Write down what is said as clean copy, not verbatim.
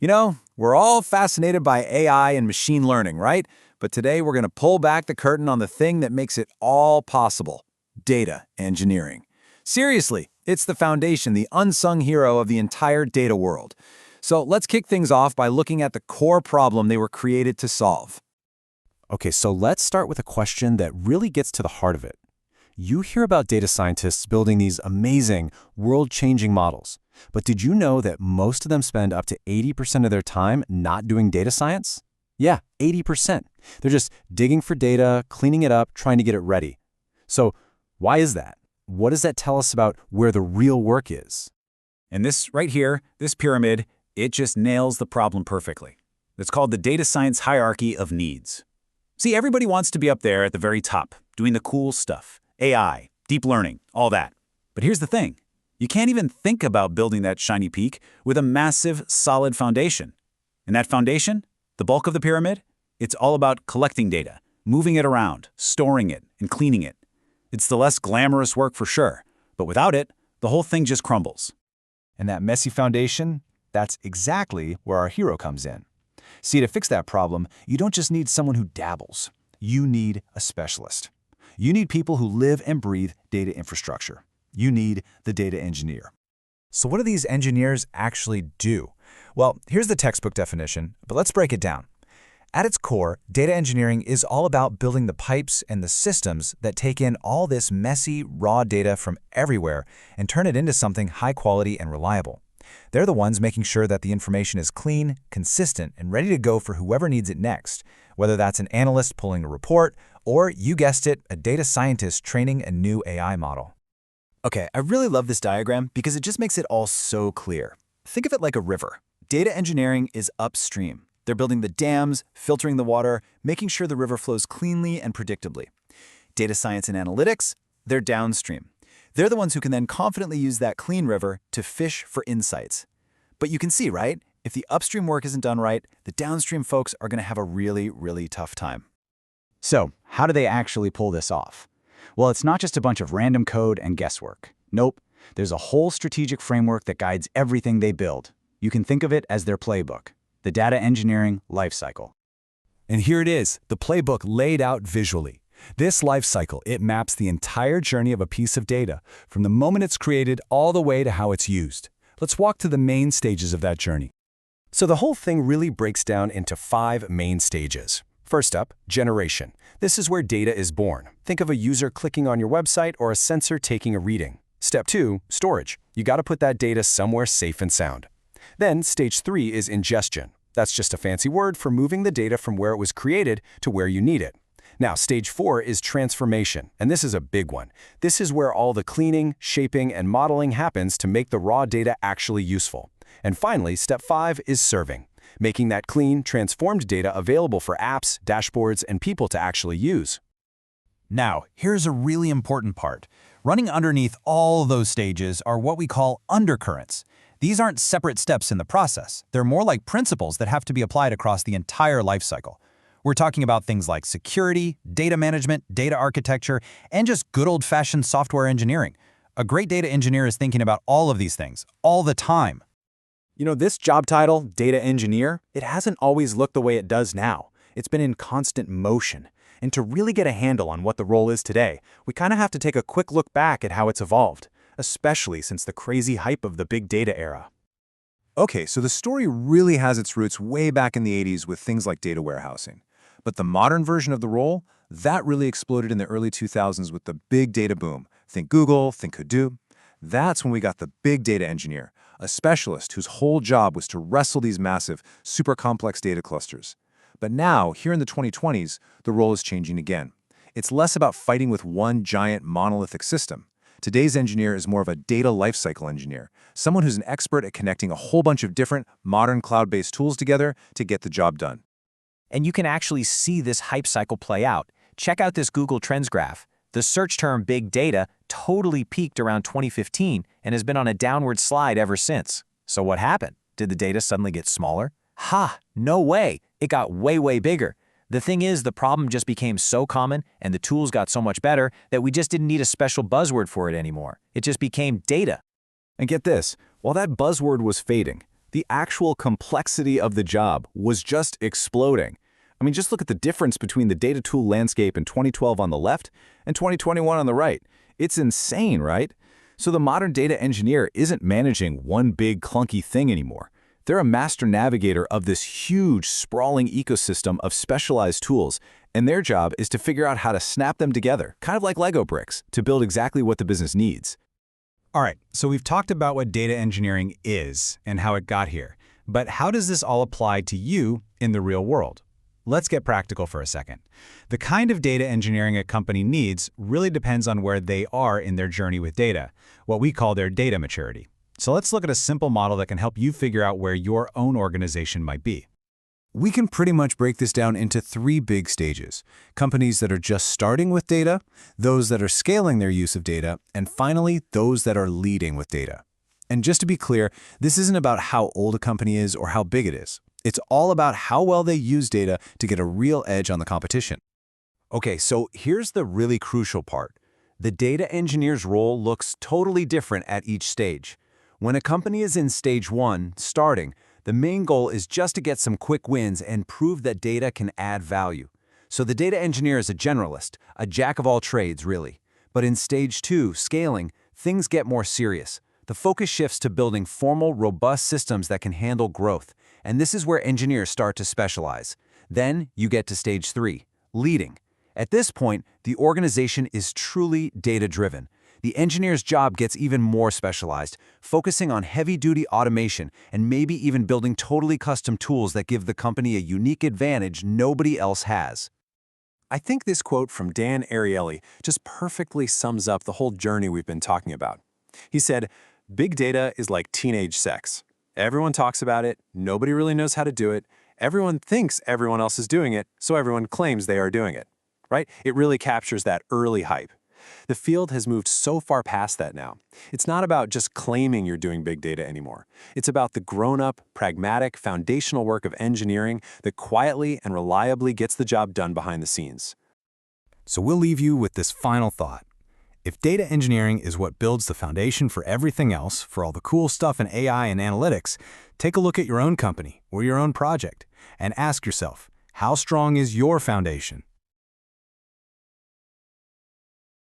We're all fascinated by AI and machine learning, right? But today we're going to pull back the curtain on the thing that makes it all possible: data engineering. Seriously, it's the foundation, the unsung hero of the entire data world. So let's kick things off by looking at the core problem they were created to solve. Okay, so let's start with a question that really gets to the heart of it. You hear about data scientists building these amazing, world-changing models. But did you know that most of them spend up to 80% of their time not doing data science? Yeah, 80%. They're just digging for data, cleaning it up, trying to get it ready. So why is that? What does that tell us about where the real work is? And this right here, this pyramid, it just nails the problem perfectly. It's called the data science hierarchy of needs. See, everybody wants to be up there at the very top, doing the cool stuff: AI, deep learning, all that. But here's the thing. You can't even think about building that shiny peak with a massive, solid foundation. And that foundation, the bulk of the pyramid, it's all about collecting data, moving it around, storing it, and cleaning it. It's the less glamorous work for sure, but without it, the whole thing just crumbles. And that messy foundation, that's exactly where our hero comes in. See, to fix that problem, you don't just need someone who dabbles. You need a specialist. You need people who live and breathe data infrastructure. You need the data engineer. So what do these engineers actually do? Well, here's the textbook definition, but let's break it down. At its core, data engineering is all about building the pipes and the systems that take in all this messy, raw data from everywhere and turn it into something high quality and reliable. They're the ones making sure that the information is clean, consistent, and ready to go for whoever needs it next, whether that's an analyst pulling a report or, you guessed it, a data scientist training a new AI model. Okay, I really love this diagram because it just makes it all so clear. Think of it like a river. Data engineering is upstream. They're building the dams, filtering the water, making sure the river flows cleanly and predictably. Data science and analytics, they're downstream. They're the ones who can then confidently use that clean river to fish for insights. But you can see, right? If the upstream work isn't done right, the downstream folks are going to have a really, really tough time. So, how do they actually pull this off? Well, it's not just a bunch of random code and guesswork. Nope, there's a whole strategic framework that guides everything they build. You can think of it as their playbook, the data engineering lifecycle. And here it is, the playbook laid out visually. This lifecycle, it maps the entire journey of a piece of data, from the moment it's created all the way to how it's used. Let's walk to the main stages of that journey. So the whole thing really breaks down into 5 main stages. First up, generation. This is where data is born. Think of a user clicking on your website or a sensor taking a reading. Step 2, storage. You got to put that data somewhere safe and sound. Then stage 3 is ingestion. That's just a fancy word for moving the data from where it was created to where you need it. Now, stage 4 is transformation, and this is a big one. This is where all the cleaning, shaping, and modeling happens to make the raw data actually useful. And finally, step 5 is serving, making that clean, transformed data available for apps, dashboards, and people to actually use. Now, here's a really important part. Running underneath all those stages are what we call undercurrents. These aren't separate steps in the process. They're more like principles that have to be applied across the entire lifecycle. We're talking about things like security, data management, data architecture, and just good old-fashioned software engineering. A great data engineer is thinking about all of these things, all the time. This job title, data engineer, it hasn't always looked the way it does now. It's been in constant motion. And to really get a handle on what the role is today, we kind of have to take a quick look back at how it's evolved, especially since the crazy hype of the big data era. Okay, so the story really has its roots way back in the 80s with things like data warehousing. But the modern version of the role, that really exploded in the early 2000s with the big data boom. Think Google, think Hadoop. That's when we got the big data engineer, a specialist whose whole job was to wrestle these massive, super complex data clusters. But now, here in the 2020s, the role is changing again. It's less about fighting with one giant monolithic system. Today's engineer is more of a data lifecycle engineer, someone who's an expert at connecting a whole bunch of different modern cloud-based tools together to get the job done. And you can actually see this hype cycle play out. Check out this Google Trends graph. The search term big data totally peaked around 2015 and has been on a downward slide ever since. So what happened? Did the data suddenly get smaller? Ha! No way! It got way, way bigger. The thing is, the problem just became so common and the tools got so much better that we just didn't need a special buzzword for it anymore. It just became data. And get this, while that buzzword was fading, The actual complexity of the job was just exploding. I mean, just look at the difference between the data tool landscape in 2012 on the left and 2021 on the right. It's insane, right? So the modern data engineer isn't managing one big clunky thing anymore. They're a master navigator of this huge, sprawling ecosystem of specialized tools, and their job is to figure out how to snap them together, kind of like Lego bricks, to build exactly what the business needs. All right, so we've talked about what data engineering is and how it got here. But how does this all apply to you in the real world? Let's get practical for a second. The kind of data engineering a company needs really depends on where they are in their journey with data, what we call their data maturity. So let's look at a simple model that can help you figure out where your own organization might be. We can pretty much break this down into 3 big stages: companies that are just starting with data, those that are scaling their use of data, and finally, those that are leading with data. And just to be clear, this isn't about how old a company is or how big it is. It's all about how well they use data to get a real edge on the competition. Okay, so here's the really crucial part. The data engineer's role looks totally different at each stage. When a company is in stage 1, starting, the main goal is just to get some quick wins and prove that data can add value. So the data engineer is a generalist, a jack of all trades, really. But in stage 2, scaling, things get more serious. The focus shifts to building formal, robust systems that can handle growth. And this is where engineers start to specialize. Then you get to stage 3, leading. At this point, the organization is truly data-driven. The engineer's job gets even more specialized, focusing on heavy-duty automation and maybe even building totally custom tools that give the company a unique advantage nobody else has. I think this quote from Dan Ariely just perfectly sums up the whole journey we've been talking about. He said, "Big data is like teenage sex. Everyone talks about it, nobody really knows how to do it, everyone thinks everyone else is doing it, so everyone claims they are doing it." Right? It really captures that early hype. The field has moved so far past that now. It's not about just claiming you're doing big data anymore. It's about the grown-up, pragmatic, foundational work of engineering that quietly and reliably gets the job done behind the scenes. So we'll leave you with this final thought. If data engineering is what builds the foundation for everything else, for all the cool stuff in AI and analytics, take a look at your own company or your own project and ask yourself, how strong is your foundation?